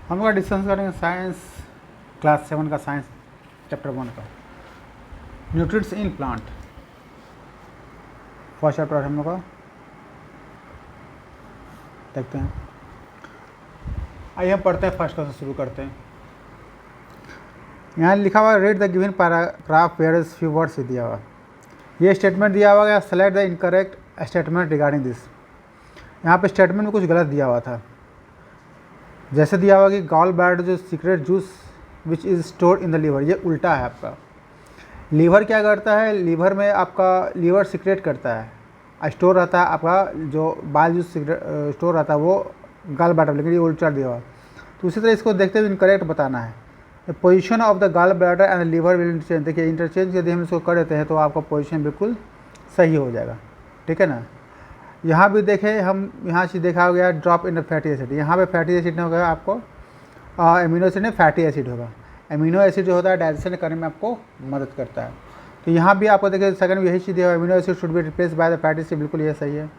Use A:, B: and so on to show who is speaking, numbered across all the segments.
A: हम लोग डिस्कस करेंगे साइंस क्लास 7 का साइंस चैप्टर 1 का nutrients in plant. First chapter हम लोग का देखते हैं। आइए हम पढ़ते हैं, फर्स्ट क्लास से शुरू करते हैं। यहाँ लिखा हुआ read the given paragraph where is few words दिया हुआ। ये स्टेटमेंट दिया हुआ है, select the incorrect statement regarding this. यहाँ पे स्टेटमेंट में कुछ गलत दिया हुआ था। जैसे दिया हुआ कि गॉल ब्लैडर जो secrete juice which is stored in the liver, ये उल्टा है आपका। लीवर क्या करता है, लीवर में आपका लीवर सीक्रेट करता है, स्टोर रहता है आपका जो बाल जूस स्टोर रहता है वो गॉल ब्लैडर, लेकिन ये उल्टा दिया हुआ। तो उसी तरह इसको देखते हुए इनकरेक्ट बताना है। The position of the gall bladder and liver will interchange. देखिए इंटरचेंज यदि हम इसको कर देते हैं तो आपका पोजिशन बिल्कुल सही हो जाएगा, ठीक है ना। यहाँ भी देखें हम, यहाँ से देखा गया ड्रॉप इन फैटी एसिड, यहाँ पे फैटी एसिड होगा आपको, एमिनो एसिड में फैटी एसिड होगा। एमिनो एसिड जो होता है डाइजेशन करने में आपको मदद करता है। तो यहाँ भी आपको देखिए सेकंड में यही चीज़ दिया है, amino acid should be replace by the fatty acid, बिल्कुल ये सही है।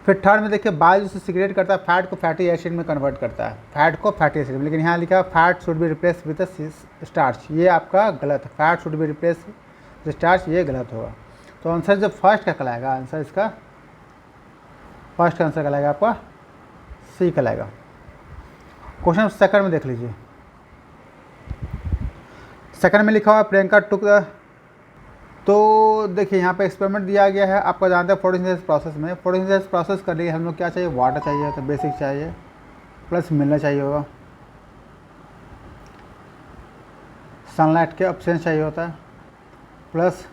A: फिर थर्ड में देखिए बाल जो सिगरेट करता है फैट को फैटी एसिड में कन्वर्ट करता है, फैट को फैटी एसिड में, लेकिन यहाँ लिखा है fat should be replace with starch, ये आपका गलत है। Fat should be replace with starch, ये गलत होगा। तो आंसर जो फर्स्ट का कहलाएगा, आंसर इसका फर्स्ट आंसर कहलाएगा आपका सी कहलाएगा। क्वेश्चन सेकंड में देख लीजिए। सेकंड में लिखा हुआ प्रियंका टुक द, तो देखिए यहाँ पे एक्सपेरिमेंट दिया गया है। आपको जानते हैं फोटोसिंथेसिस प्रोसेस में, फोटोसिंथेसिस प्रोसेस करने के हम लोग क्या चाहिए, वाटर चाहिए, तो बेसिक चाहिए, प्लस मिलना चाहिए होगा, सनलाइट के ऑप्शन चाहिए होता है, प्लस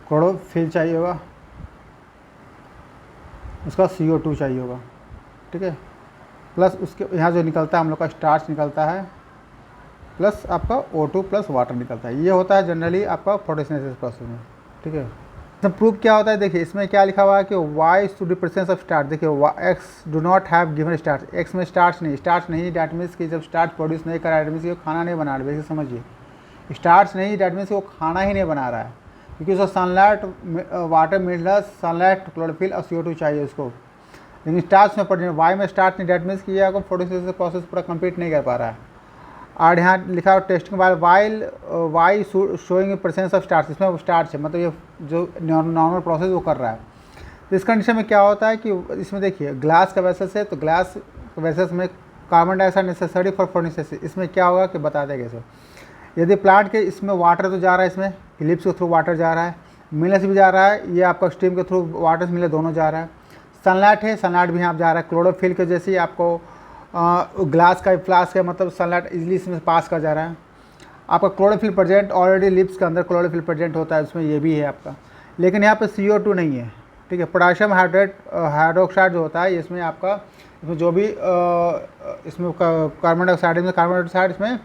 A: क्लोरोफिल चाहिए होगा, उसका CO2 चाहिए होगा, ठीक है, प्लस उसके यहाँ जो निकलता है हम लोग का स्टार्च निकलता है, प्लस आपका O2 प्लस वाटर निकलता है। ये होता है जनरली आपका फोटोसिंथेसिस प्रोसेस में, ठीक है। तो प्रूफ क्या होता है, देखिए इसमें क्या लिखा हुआ है कि Y to the presence of starch. देखिए X do not have given starch, X में स्टार्च नहीं, डैट मीन्स कि जब स्टार्च प्रोड्यूस नहीं कर रहा है, डैट मीन्स कि खाना नहीं बना रहा है। वैसे समझिए स्टार्च नहीं, डैट मीन्स वो खाना ही नहीं बना रहा है, क्योंकि उसको sunlight, water, minerals, sunlight, chlorophyll और CO2 चाहिए उसको। लेकिन स्टार्च में प्रेजेंट, वाई में स्टार्च नहीं, डैट मीन्स कि ये आपको फोटोसिंथेसिस प्रोसेस पूरा कंप्लीट नहीं कर पा रहा है। और यहाँ लिखा हुआ testing while Y showing presence of starch, इसमें स्टार्च है, मतलब ये जो नॉर्मल प्रोसेस वो कर रहा है। तो इस कंडीशन में क्या होता है कि इसमें देखिए ग्लास का वेसल्स है, तो ग्लास वेसल्स में carbon dioxide necessary for photosynthesis. इसमें क्या होगा कि बता देंगे कैसे। यदि प्लांट के इसमें वाटर तो जा रहा है, इसमें लिप्स के थ्रू वाटर जा रहा है, मिलस भी जा रहा है, ये आपका स्टीम के थ्रू वाटर से मिले दोनों जा रहा है। सनलाइट है, सनलाइट भी यहाँ जा रहा है, क्लोरोफिल के जैसे ही आपको ग्लास का फ्लास्क है, मतलब सनलाइट इजीली इसमें पास कर जा रहा है। आपका क्लोरोफिल प्रेजेंट ऑलरेडी लिप्स के अंदर क्लोरोफिल प्रेजेंट होता है, उसमें ये भी है आपका, लेकिन यहाँ पे CO2 नहीं है, ठीक है। पोटाशियम हाइड्रोक्साइड जो होता है इसमें आपका, इसमें जो भी इसमें कार्बन डाइऑक्साइड इसमें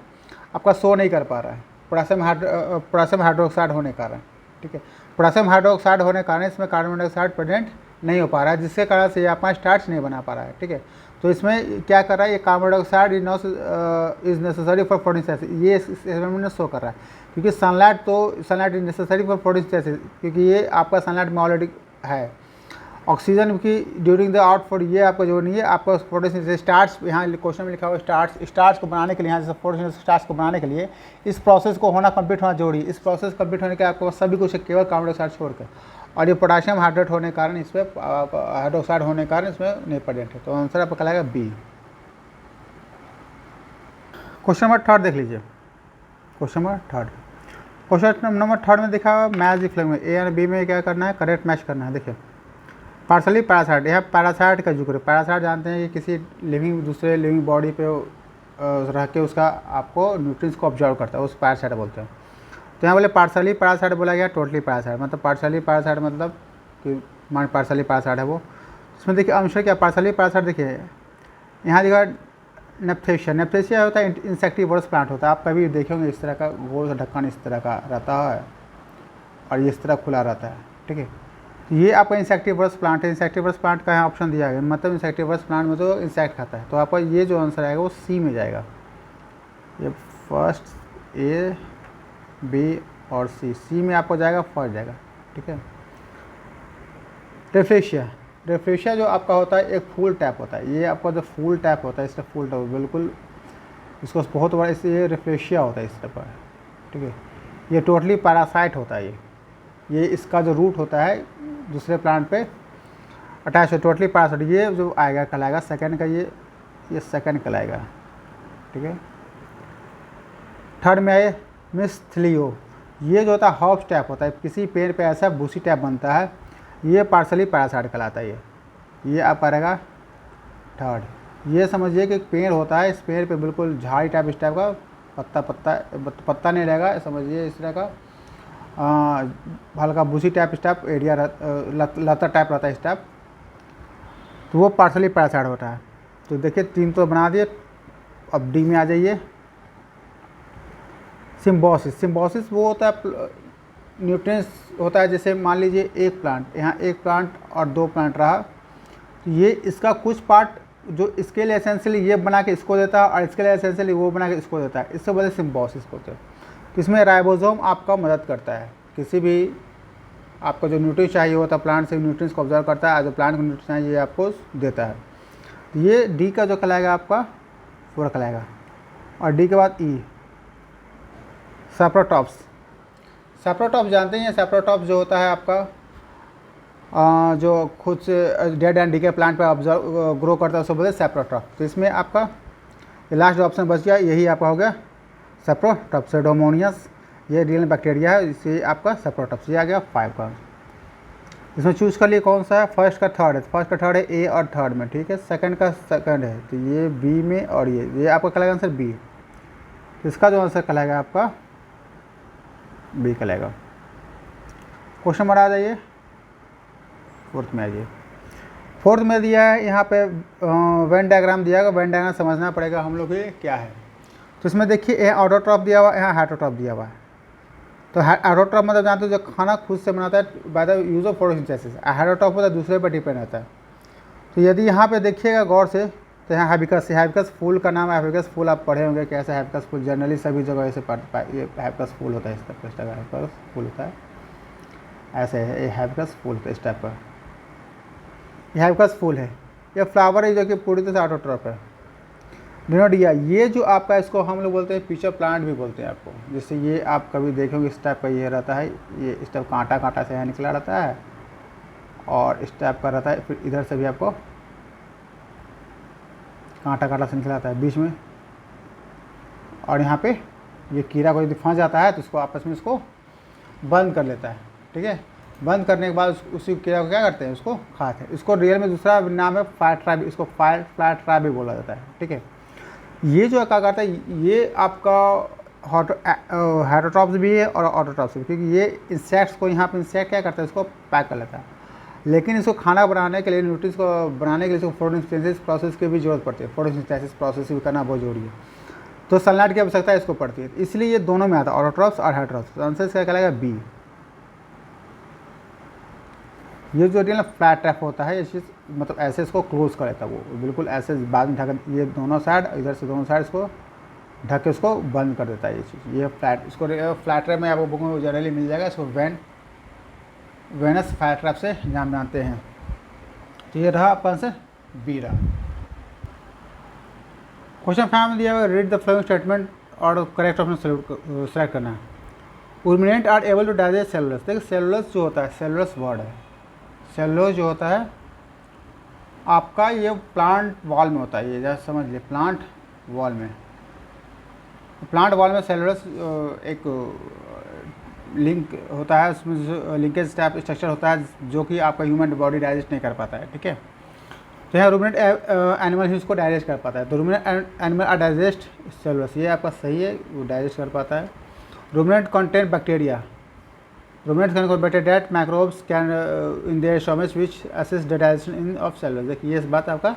A: आपका शो नहीं कर पा रहा है, पोटाशियम हाइड्रोक्साइड होने के कारण, ठीक है। पोटाशियम हाइड्रोक्साइड होने के कारण इसमें कार्बन डाइऑक्साइड प्रेजेंट नहीं हो पा रहा है, जिसके कारण से ये आपका स्टार्च नहीं बना पा रहा है, ठीक है। तो इसमें क्या कर रहा है, ये carbon dioxide is necessary for photosynthesis, ये एक्सपेरिमेंट में शो कर रहा है, क्योंकि sunlight is necessary for photosynthesis, क्योंकि ये आपका सनलाइट में ऑलरेडी है। ऑक्सीजन की ड्यूरिंग द आउटपुट, ये आपका जो नहीं है आपका फोटोसिंथेसिस स्टार्च, यहाँ क्वेश्चन में लिखा हुआ स्टार्च को बनाने के लिए, यहाँ जैसे फोटोसिंथेसिस स्टार्च को बनाने के लिए इस प्रोसेस को होना कंप्लीट होना जरूरी। इस प्रोसेस कंप्लीट होने के आपको सभी कुछ केवल कार्बन डाइऑक्साइड छोड़कर, और ये पोटाशियम हाइड्रेट होने के कारण इसमें हाइड्रोक्साइड होने के कारण इसमें नहीं प्रेजेंट है। तो आंसर आपका कहलाएगा बी। क्वेश्चन नंबर थर्ड देख लीजिए। क्वेश्चन नंबर थर्ड में देखा मैच द फ्लैग में ए और बी में क्या करना है, करेक्ट मैच करना है। देखिए पार्सली पैरासाइट, यह पैरासाइट का जिक्र है। पैरासाइट जानते हैं कि किसी दूसरे लिविंग बॉडी पे रह के उसका आपको न्यूट्रिएंट्स को ऑब्जर्व करता है, उस पैरासाइट बोलते हैं। तो यहाँ बोले पार्सली पैरासाइट बोला गया, टोटली पैरासाइट, मतलब पार्सली पैरासाइट मतलब कि मान पार्सली पैरासाइट है वो। इसमें देखिए अंश क्या, पार्सली पैरासाइट देखिए यहाँ देखा नेप्थेशिया होता है, इंसेक्टिवर्स प्लांट होता है। आप कभी देखे होंगे इस तरह का गोल सा ढक्कन इस तरह का रहता है और ये इस तरह खुला रहता है, ठीक है। ये आपका इंसेक्टिवर्स प्लांट है। इंसेक्टिवर्स प्लांट का यहाँ ऑप्शन दिया गया, मतलब इंसेक्टिवर्स प्लांट में तो इंसेक्ट खाता है। तो आपका ये जो आंसर आएगा वो सी में जाएगा। ये फर्स्ट ए, बी और सी में आपको जाएगा फर्स्ट जाएगा, ठीक है। टेफ्लेशिया, रेफ्रेशिया जो आपका होता है एक फुल टैप होता है, ये आपका जो फुल टैप होता है इसका फुल टैप बिल्कुल इसको बहुत बड़ा, इससे ये रेफ्रेशिया होता है इस तरह पर, ठीक है। ये टोटली पैरासाइट होता है, ये इसका जो रूट होता है दूसरे प्लांट पे अटैच है, टोटली पैरासाइट। ये जो आएगा कहलाएगा सेकंड का, ये सेकंड कहलाएगा, ठीक है। थर्ड में आए मिस्थलियो, ये जो होता है हॉप टैप होता है, किसी पेड़ पे ऐसा बूसी टैप बनता है, ये पार्सली पैरासाइट कहलाता है। ये आप रहेगा थर्ड। ये समझिए कि एक पेड़ होता है, इस पेड़ पे बिल्कुल झाड़ी टाइप इस टाइप का पत्ता नहीं रहेगा, समझिए इस तरह का हल्का बूसी टाइप इस टाइप एरिया लता टाइप रहता है इस टाइप, तो वो पार्सली पैरासाइट होता है। तो देखिए 3 तो बना दिए, अब डी में आ जाइए। सिम्बोसिस, सिम्बोसिस वो होता है न्यूट्रिएंट्स होता है, जैसे मान लीजिए एक प्लांट, यहाँ एक प्लांट और 2 प्लांट रहा, तो ये इसका कुछ पार्ट जो इसके लिए एसेंशियली ये बना के इसको देता है और इसके लिए एसेंशियली वो बना के इसको देता है, इससे वजह सिम्बोसिस होते हैं। तो इसमें राइबोसोम आपका मदद करता है, किसी भी आपको जो न्यूट्रिएंट चाहिए होता है प्लांट से न्यूट्रिएंट्स को ऑब्जर्व करता है, जो प्लांट को न्यूट्रिएंट्स चाहिए ये आपको देता है। तो ये डी का जो कहलाएगा आपका 4 कहलाएगा। और डी के बाद ई सैप्रोटॉप्स। सैप्रोटॉप्स जानते हैं, सैप्रोटॉप्स जो होता है आपका जो खुद से डेड एंड डीके प्लांट पे ऑब्जर्व ग्रो करता है उसको बोलते हैं सैप्रोटॉप। तो इसमें आपका ये लास्ट ऑप्शन बच गया, यही आपका हो गया सैप्रोटॉप। सेडोमोनियस ये रियल बैक्टीरिया है, इसे आपका सैप्रोटॉप्स, ये आ गया 5 का। इसमें चूज़ कर लिए कौन सा है, फर्स्ट का थर्ड है, फर्स्ट का थर्ड है ए और थर्ड में, ठीक है। सेकंड का सेकंड है, तो ये बी में, और ये आपका कहलाएगा आंसर बी। तो इसका जो आंसर कहलाएगा आपका बी कहलाएगा। क्वेश्चन नंबर आ जाइए, फोर्थ में आ जाइए। फोर्थ में दिया है यहाँ पे वेन डायग्राम दिया है, वेन डायग्राम समझना पड़ेगा हम लोग ये क्या है। तो इसमें देखिए यहाँ ऑटोट्रॉप दिया हुआ है, यहाँ हेटरोट्रॉप दिया हुआ है। तो ऑटोट्रॉप मतलब जानते हो जो खाना खुद से बनाता है by the use of photosynthesis, heterotroph होता है दूसरे पर डिपेंड रहता है। तो यदि यहाँ पे देखिएगा गौर से, तो यहाँ हैबिस्कस फूल का नाम है, हैबिस्कस फूल आप पढ़े होंगे कैसे, हैबिस्कस फूल जनरली सभी जगह ऐसे ये हैबिस्कस फूल होता है, इस टाइप का हैबिस्कस फूल होता है, ऐसे है ये हैबिस्कस फूल इस टाइप का, ये हैबिस्कस फूल है। ये फ्लावर है जो कि पूरी तरह से ऑटोट्रॉप है। डिनोट दिया, ये जो आपका इसको हम लोग बोलते हैं पिचर प्लांट भी बोलते हैं आपको, जैसे ये आप कभी देखोगे इस टाइप का ये रहता है, ये इस टाइप कांटा कांटा से यहाँ निकला रहता है और इस टाइप का रहता है, फिर इधर से भी आपको कांटा कांटा से निकला आता है बीच में, और यहाँ पे ये कीड़ा को यदि फंस जाता है तो इसको आपस में इसको बंद कर लेता है, ठीक है। बंद करने के बाद उसी कीड़ा को क्या करते हैं, उसको खाते हैं। इसको रियल में दूसरा नाम है फ्लैट ट्रैप, इसको फ्लैट ट्रैप भी बोला जाता है, ठीक है। ये जो क्या करता है, ये आपका हेटरोट्रॉप्स भी है और ऑटोट्रॉप्स भी, क्योंकि ये इंसेक्ट्स को यहाँ पे इंसेक्ट क्या करता है, इसको पैक कर लेता है। लेकिन इसको खाना बनाने के लिए, न्यूट्रिएंट्स को बनाने के लिए इसको फोटोसिंथेसिस प्रोसेस की भी जरूरत पड़ती है, फोटोसिंथेसिस प्रोसेस भी करना बहुत जरूरी है। तो सनलाइट की आवश्यकता इसको पड़ती है, इसलिए ये दोनों में आता है ऑटोट्रॉप्स और हेटरोट्रॉप्स। आंसर क्या कहलाएगा बी। ये जो रियल फ्लैट ट्रैप होता है, ये चीज़ मतलब ऐसे इसको क्लोज कर लेता है, वो बिल्कुल ऐसे बाद में ढक, ये दोनों साइड इधर से दोनों साइड इसको ढक के उसको बंद कर देता है ये चीज़। ये फ्लैट, इसको फ्लैट ट्रैप में आपको बुक में जनरली मिल जाएगा, इसको वेनस फ्लैट ट्रैप से नाम जानते हैं। तो ये रहा आपका आंसर बी रहा। क्वेश्चन 5 में दिया हुआ रीड द फॉलोइंग स्टेटमेंट और करेक्ट ऑप्शन सेलेक्ट करना है। Ruminant are able to digest cellulose. देखिए सेलुलस जो होता है, सेलुलस वर्ड है, सेलुलोज जो होता है आपका ये प्लांट वॉल में होता है, ये जैसे समझ लिए प्लांट वॉल में, प्लांट वॉल में सेलुलस एक लिंक होता है, उसमें लिंकेज टाइप स्ट्रक्चर होता है जो कि आपका ह्यूमन बॉडी डाइजेस्ट नहीं कर पाता है, ठीक है। तो यहाँ रूमिनेंट एनिमल ही उसको डाइजेस्ट कर पाता है, तो ruminant animal are digest cellulose, ये आपका सही है, वो डाइजेस्ट कर पाता है। Ruminant content bacteria, ruminants can convert that microbes can in their stomach which assist the digestion in of cellulose। देखिए ये इस बात आपका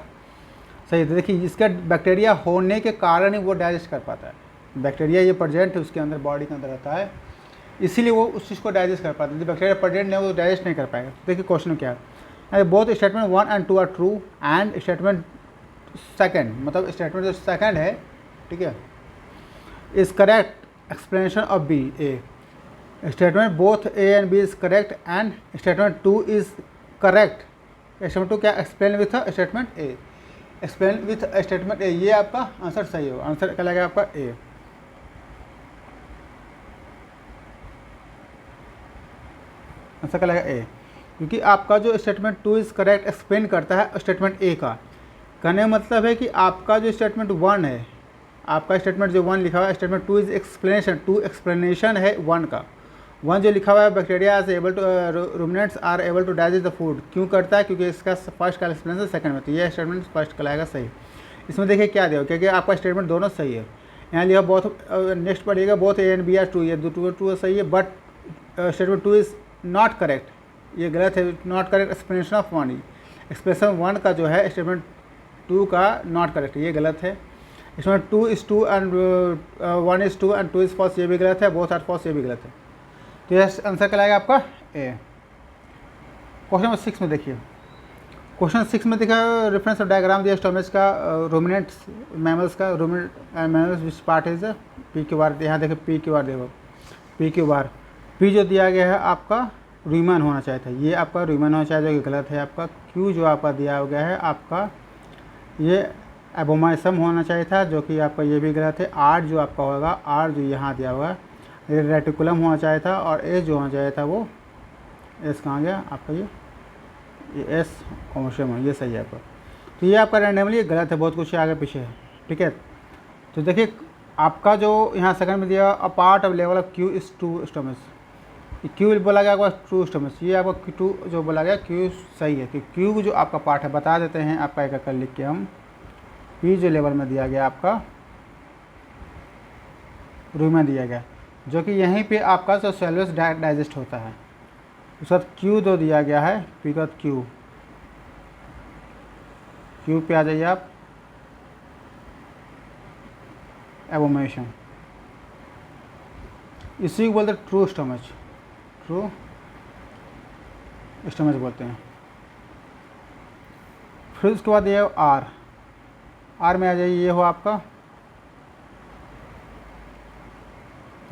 A: सही है। देखिए इसका बैक्टीरिया होने के कारण ही वो डाइजेस्ट कर पाता है, बैक्टीरिया ये प्रेजेंट है उसके अंदर, बॉडी के अंदर रहता है, इसीलिए वो उस चीज़ को डाइजेस्ट कर पाता है। बैक्टीरिया प्रेजेंट नहीं हो तो डाइजेस्ट नहीं कर पाएगा। देखिए क्वेश्चन क्या है, both statement 1 and 2 are true and statement second, मतलब स्टेटमेंट जो सेकेंड है, ठीक है, is correct explanation of B. A statement both A and B is correct and statement 2 is correct statement 2 क्या, explain with statement A, explain with statement A, ये आपका answer सही होगा, आंसर क्या लगेगा आपका ए। आंसर क्या लगेगा ए, क्योंकि आपका जो स्टेटमेंट 2 इज़ करेक्ट एक्सप्लेन करता है स्टेटमेंट ए का। कहने का मतलब है कि आपका जो स्टेटमेंट 1 है, आपका स्टेटमेंट जो 1 लिखा हुआ है, स्टेटमेंट 2 इज एक्सप्लेनेशन, 2 एक्सप्लेनेशन है 1 का। 1 जो लिखा हुआ है bacteria is able to, ruminants are able to digest the food, क्यों करता है, क्योंकि इसका फर्स्ट का एक्सप्लेनेशन सेकंड में, तो ये स्टेटमेंट फर्स्ट कहलाएगा सही। इसमें देखिए क्या दिया, क्योंकि आपका स्टेटमेंट दोनों सही है। यहाँ लिखा बोथ, नेक्स्ट पढ़िएगा both A and B are true, ये टू सही है, but statement 2 is not correct, ये गलत है, not correct explanation of 1, expression 1 का जो है स्टेटमेंट 2 का नॉट करेक्ट, ये गलत है। इसमें 2 is 2 and 1 is 2 and 2 is false, ये भी गलत है, बोथ आर फॉल्स, ये भी गलत है। तो यह आंसर कहलाएगा आपका ए। क्वेश्चन नंबर 6 में देखिए, क्वेश्चन 6 में देखा रेफरेंस डायग्राम दिया स्टोमेज का, रूमिनेंट्स मैमल्स का, ruminant mammals which part is P Q R, यहाँ देखो पी क्यू आर, देखो पी क्यू आर, पी जो दिया गया है आपका रूमन होना चाहिए था, ये आपका रूमन होना चाहिए, जो कि गलत है। आपका क्यू जो आपका दिया गया है आपका ये एबोमाइसम होना चाहिए था, जो कि आपका ये भी गलत है। आर जो आपका होगा, आर जो यहाँ दिया हुआ है ये रेटिकुलम होना चाहिए था, और एस जो होना चाहिए था वो एस कहाँ गया आपका, ये एस कॉमर्शियम है, ये सही है आपका। तो ये आपका रैंडमली गलत है, बहुत कुछ आगे पीछे है, ठीक है। तो देखिए आपका जो यहाँ सेकंड में दिया a part of level of Q is to stomach, Q बोला गया आपका ट्रू स्टोमच, ये आपका टू जो बोला गया क्यू सही है, कि क्यू जो आपका पार्ट है बता देते हैं आपका एक कर लिख के हम, पी जो लेवल में दिया गया आपका रूम में दिया गया, जो कि यहीं पे आपका जो सेलुलस डाइजेस्ट होता है, उसके बाद क्यू जो दिया गया है, पी का क्यू, क्यू पे आ जाइए आप, एबोमेशन, इसी को बोलते हैं ट्रू स्टोमच, ट्रू स्टोमच बोलते हैं। फिर उसके बाद ये आर, आर में आ जाइए, ये हो आपका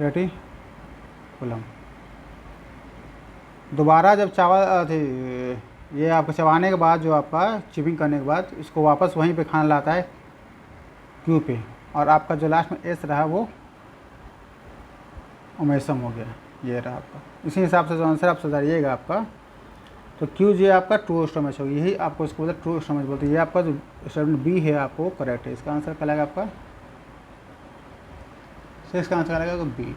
A: रेटिकुलम। दोबारा जब चावल थे ये आपको चबाने के बाद, जो आपका चिपिंग करने के बाद इसको वापस वहीं पे खाना लाता है क्यू पे, और आपका जो लास्ट में एस रहा वो ओमेसम हो गया, ये रहा आपका। इसी हिसाब से जो आंसर आप सुधारिएगा आपका, तो क्यू जो आपका ट्रू स्टोमच होगी, यही आपको इसको बोलते ट्रू स्टोमच बोलते हैं। ये आपका जो स्टेटमेंट बी है आपको करेक्ट है, इसका आंसर क्या लगेगा आपका, तो इसका आंसर लगेगा बी।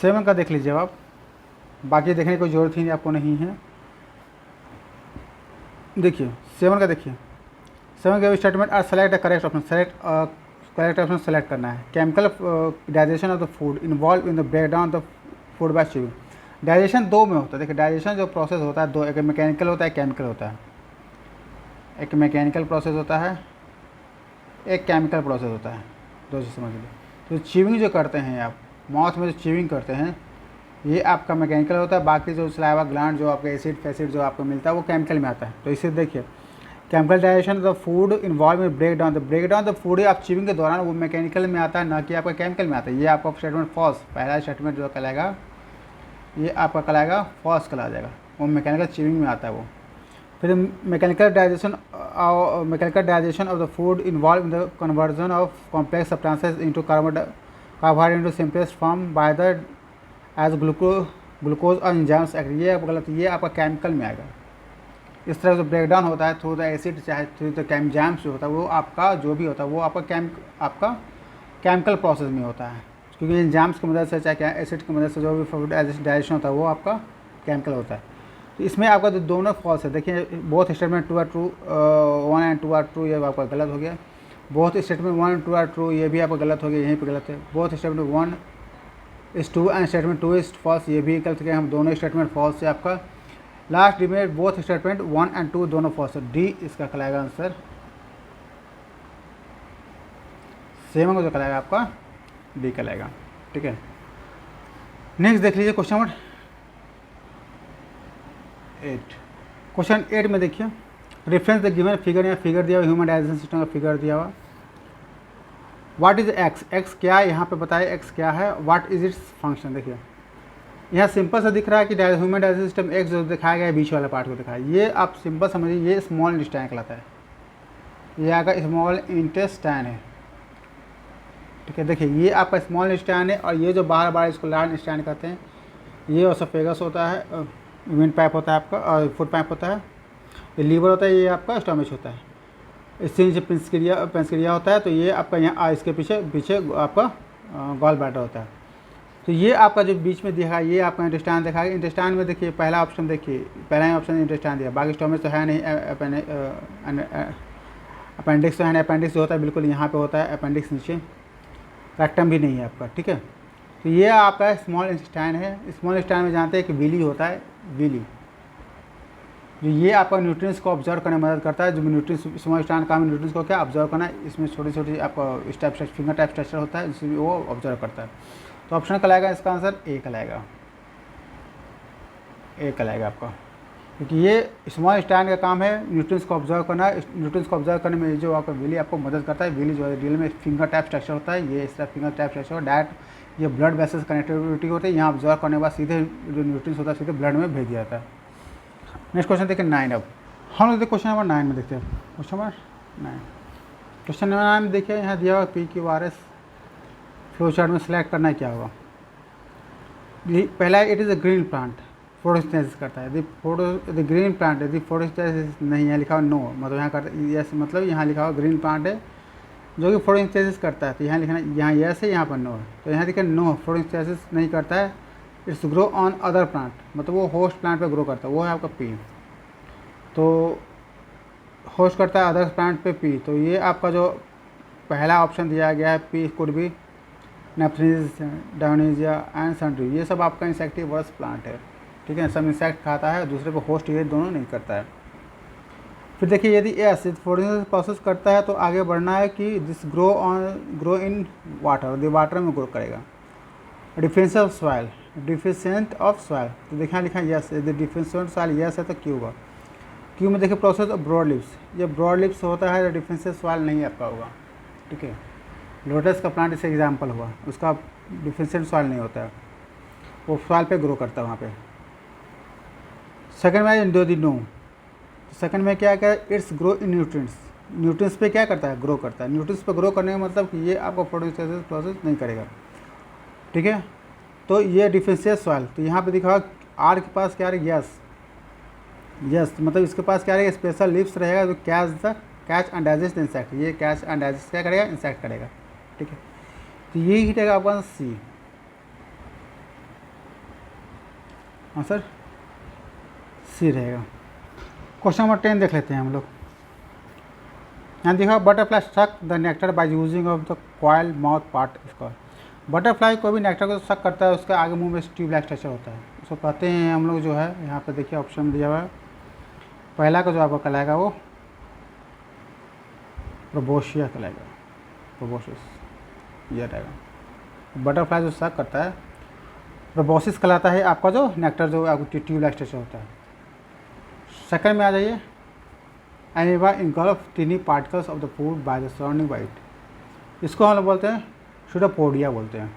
A: 7 का देख लीजिए आप, बाकी देखने की कोई जरूरत ही आपको नहीं है। देखिए 7 का देखिए, 7 के statement are select the correct option, correct option select करना है। Chemical digestion of the food involve in the break down the food by chewing, digestion दो में होता है। देखिए डाइजेशन जो प्रोसेस होता है दो, एक मैकेनिकल होता है, केमिकल होता है। एक मैकेनिकल प्रोसेस होता है, एक केमिकल प्रोसेस होता है, दो चीज़ समझ लीजिए। तो च्यूइंग जो करते हैं आप माउथ में, जो च्यूइंग करते हैं ये आपका मैकेनिकल होता है, बाकी जो सलाइवा ग्लैंड जो आपका एसिड फैसिड जो आपको मिलता है वो केमिकल में आता है। तो इसे देखिए chemical digestion the food involve in break down the food, आप च्यूइंग के दौरान वो मैकेनिकल में आता है, ना कि आपका केमिकल में आता है। ये आपका स्टेटमेंट फॉल्स, पहला स्टेटमेंट जो कहलाएगा ये आपका कहलाएगा फॉल्स कहला जाएगा, वो मैकेनिकल च्यूइंग में आता है वो। फिर mechanical digestion of the food involve in the conversion of complex substances into carbohydrate into simplest form by the as glucose और एंजाइम्स एक्ट, ये गलत, ये आपका केमिकल में आएगा। इस तरह जो ब्रेक डाउन होता है थ्रू द एसिड चाहे थ्रू द एंजाइम्स जो होता है वो आपका जो भी होता है वो आपका केमिकल प्रोसेस में होता है, क्योंकि एंजाइम्स की मदद से चाहे एसिड की मदद से जो भी फूड डाइजेशन होता है वो आपका केमिकल होता है। तो इसमें आपका जो दोनों फॉल्स है, देखिए both statement 2 are true, 1 and 2 are true, ये आपका गलत हो गया। Both statement 1 and 2 are true, ये भी आपका गलत हो गया, यहीं पे गलत है। Both statement 1 is 2 and statement 2 is false, ये भी गलत हो गया, हम दोनों स्टेटमेंट फॉल्स है आपका। लास्ट डी में बोथ स्टेटमेंट 1 एंड 2 दोनों फॉल्स है, डी इसका कहलाएगा आंसर। सेम जो कहलाएगा आपका डी कहलाएगा, ठीक है। नेक्स्ट देख लीजिए क्वेश्चन नंबर 8। क्वेश्चन 8 में देखिए रेफरेंस द गिवन फिगर, या फिगर दिया हुआ ह्यूमन डाइजेशन सिस्टम का फिगर दिया हुआ। व्हाट इज एक्स, एक्स क्या है यहाँ पे बताए, एक्स क्या है, व्हाट इज इट्स फंक्शन। देखिए यहाँ सिंपल सा दिख रहा है कि ह्यूमन डाइजेस्टिव सिस्टम एक्स जो दिखाया गया है बीच वाला पार्ट को दिखाया, ये आप सिंपल समझिए, ये स्मॉल इंटेस्टाइन कहलाता है, ये आपका स्मॉल इंटेस्टाइन है, ठीक है। देखिए ये आपका स्मॉल इंटेस्टाइन है, और ये जो बाहर बाहर इसको लार्ज इंटेस्टाइन कहते हैं। ये ओसोफेगस होता है, विंड पाइप होता है आपका, और फूड पाइप होता है, ये लीवर होता है, ये आपका स्टमच होता है, इससे नीचे पेंस्क्रिया होता है, तो ये आपका यहाँ इसके पीछे पीछे आपका गॉल ब्लैडर होता है। तो ये आपका जो बीच में दिखा, ये आपका इंटेस्टाइन दिखा। इंटेस्टाइन में देखिए पहला ऑप्शन, देखिए पहला ही ऑप्शन इंटेस्टाइन दिया, बाकी स्टोमच तो है नहीं, अपेंडिक्स तो है नहीं, अपेंडिक्स जो होता है बिल्कुल यहाँ पे होता है, अपेंडिक्स नीचे, रेक्टम भी नहीं है आपका, ठीक है। तो ये आपका स्मॉल इंटेस्टाइन है। स्मॉल इंटेस्टाइन में जानते हैं कि विली होता है, विली जो ये आपका न्यूट्रिएंट्स को ऑब्जर्व करने में मदद करता है। जो न्यूट्रिएंट्स, स्मॉल इंटेस्टाइन का न्यूट्रिएंट्स को क्या ऑब्जर्व करना है, इसमें छोटी छोटी आपका स्टेप फिंगर टाइप स्ट्रक्चर होता है, जिसमें वो ऑब्जर्व करता है। तो ऑप्शन कहलाएगा इसका आंसर ए कहलाएगा, ए कहलाएगा आपका, क्योंकि ये स्मॉल इंटेस्टाइन का काम है न्यूट्रिएंट्स को ऑब्जर्व करना। न्यूट्रिएंट्स को ऑब्जर्व करने में जो आपका विली आपको मदद करता है। विली जो है रियल में फिंगर टाइप स्ट्रक्चर होता है, ये इस तरह फिंगर टाइप स्ट्रक्चर डायरेक्ट ये ब्लड वेसल्स कनेक्टिविटी होती है, यहाँ ऑब्जर्व करने के बाद सीधे जो न्यूट्रिएंट्स होता है सीधे ब्लड में भेज दिया जाता है। नेक्स्ट क्वेश्चन देखिए 9। अब हम लोग क्वेश्चन नंबर 9 में देखते हैं। क्वेश्चन नंबर 9, क्वेश्चन नंबर 9 में देखिए यहाँ दिया हुआ PQRS फ्लो चार्ट में सिलेक्ट करना क्या होगा। पहला, it is a green plant, photosynthesis करता है। यदि ग्रीन प्लांट, यदि फोटोसिंथेसिस नहीं है लिखा हुआ नो, मतलब यहाँ करता यस, मतलब यहाँ लिखा हुआ ग्रीन प्लांट है जो कि फोटोसिंथेसिस करता है, तो यहाँ लिखना, यहाँ यस है, यहाँ पर नो है। तो यहाँ देखिए नो, फोटोसिंथेसिस नहीं करता है। It's grow on other plant, मतलब वो होस्ट प्लांट पे ग्रो करता है, वो है आपका पी। तो होस्ट करता है अदर प्लांट पे पी, तो ये आपका जो पहला ऑप्शन दिया गया है P could be नेफ्रीज, डायोनीजिया and sundry, ये सब आपका इंसेक्टिवर्स प्लांट है, ठीक है। सब इंसेक्ट खाता है, दूसरे को होस्ट ये दोनों नहीं करता है। फिर देखिए यदि एसिड फोटोसिंथेसिस प्रोसेस करता है तो आगे बढ़ना है कि this grow in water, water में ग्रो करेगा। Deficient of soil, deficient of soil, तो देखिए लिखा यस, यदि डिफिशिएंट सॉइल यस है तो क्यों होगा। क्यों में देखिए प्रोसेस ऑफ ब्रॉड लिप्स, ये ब्रॉड लिप्स होता है तो डिफिशिएंट सॉइल नहीं आपका होगा, ठीक है। लोटस का प्लांट इससे एग्जाम्पल हुआ, उसका डिफिशिएंट सॉइल नहीं होता है, वो सॉइल पे ग्रो करता है वहाँ पे। सेकंड में यदि नो, सेकंड में क्या है, it's grow in nutrients, nutrients पे क्या करता है, ग्रो करता है। न्यूट्रिएंट्स पे ग्रो करने का मतलब कि ये आपका फोटोसिंथेसिस प्रोसेस नहीं करेगा, ठीक है। तो ये डिफिशिएंट सॉइल, तो यहाँ पे दिखा आर के पास क्या रहेगा, यस, यस, मतलब इसके पास क्या रहेगा, स्पेशल लिप्स रहेगा जो कैच एंड डाइजेस्ट इंसेक्ट, ये कैच एंड डाइजेस्ट क्या करेगा, इंसेक्ट करेगा, ठीक है। तो यही रहेगा आपका सी आंसर, सी रहेगा। क्वेश्चन नंबर 10 देख लेते हैं हम लोग। यहाँ देखा butterfly suck the nectar by using of the coil mouth part. इसका बटरफ्लाई कोई भी नेक्टर को सक करता है, उसका आगे मुंह में ट्यूब लाइक स्ट्रक्चर होता है, उसको कहते हैं हम लोग जो है, यहाँ पे देखिए ऑप्शन दिया हुआ है, पहला का जो आपका कहलाएगा वो प्रोबोशिया कहलाएगा, प्रोबोसिस ये रहेगा। बटरफ्लाई जो सक करता है प्रोबोसिस कहलाता है आपका जो नेक्टर जो आपको ट्यूब लाइक स्ट्रक्चर होता है। सेकंड में आ जाइए, amoeba engulf tiny particles of the food by the surrounding white, इसको हम लोग बोलते हैं सूडोपोडिया बोलते हैं,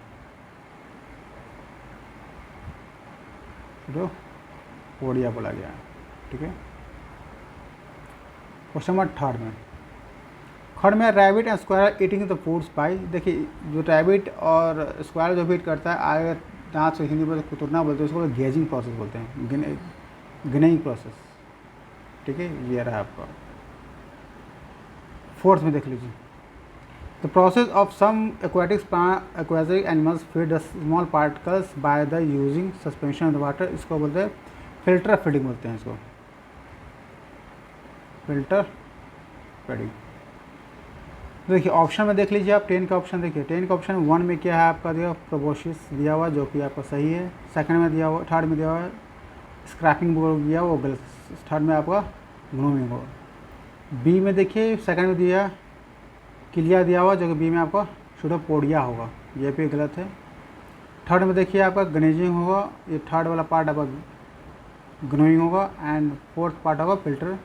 A: सूडोपोडिया बोला गया है, ठीक है। क्वेश्चन नंबर थर्ड में rabbit and squirrel eating the foods by, देखिए जो रैबिट और स्क्वायर जो ईट करता है आगे दांत से, हिंदी बोलते कुतरना बोलते हैं, उसको गेजिंग प्रोसेस बोलते हैं, गिनिंग प्रोसेस, ठीक है। ये रहा आपका। फोर्थ में देख लीजिए, the process of some aquatic animals feed the small particles by the using suspension of the water, इसको बोलते हैं फिल्टर फीडिंग बोलते हैं, इसको फिल्टर फीडिंग। देखिए ऑप्शन में देख लीजिए आप, 10 का ऑप्शन देखिए, 10 का ऑप्शन 1 में क्या है आपका दिया, प्रोबोसिस दिया हुआ जो कि आपका सही है। सेकंड में दिया हुआ, थर्ड में दिया हुआ है स्क्रैपिंग बोल दिया वो गलत, थर्ड में आपका ग्रूमिंग होगा। बी में देखिए सेकंड में दिया किलिया दिया हुआ जो कि बी में आपका सूडोपोडिया होगा, ये भी गलत है। थर्ड में देखिए आपका गनेजिंग होगा, ये थर्ड वाला पार्ट आपका ग्रोइंग होगा, एंड फोर्थ पार्ट होगा फिल्टर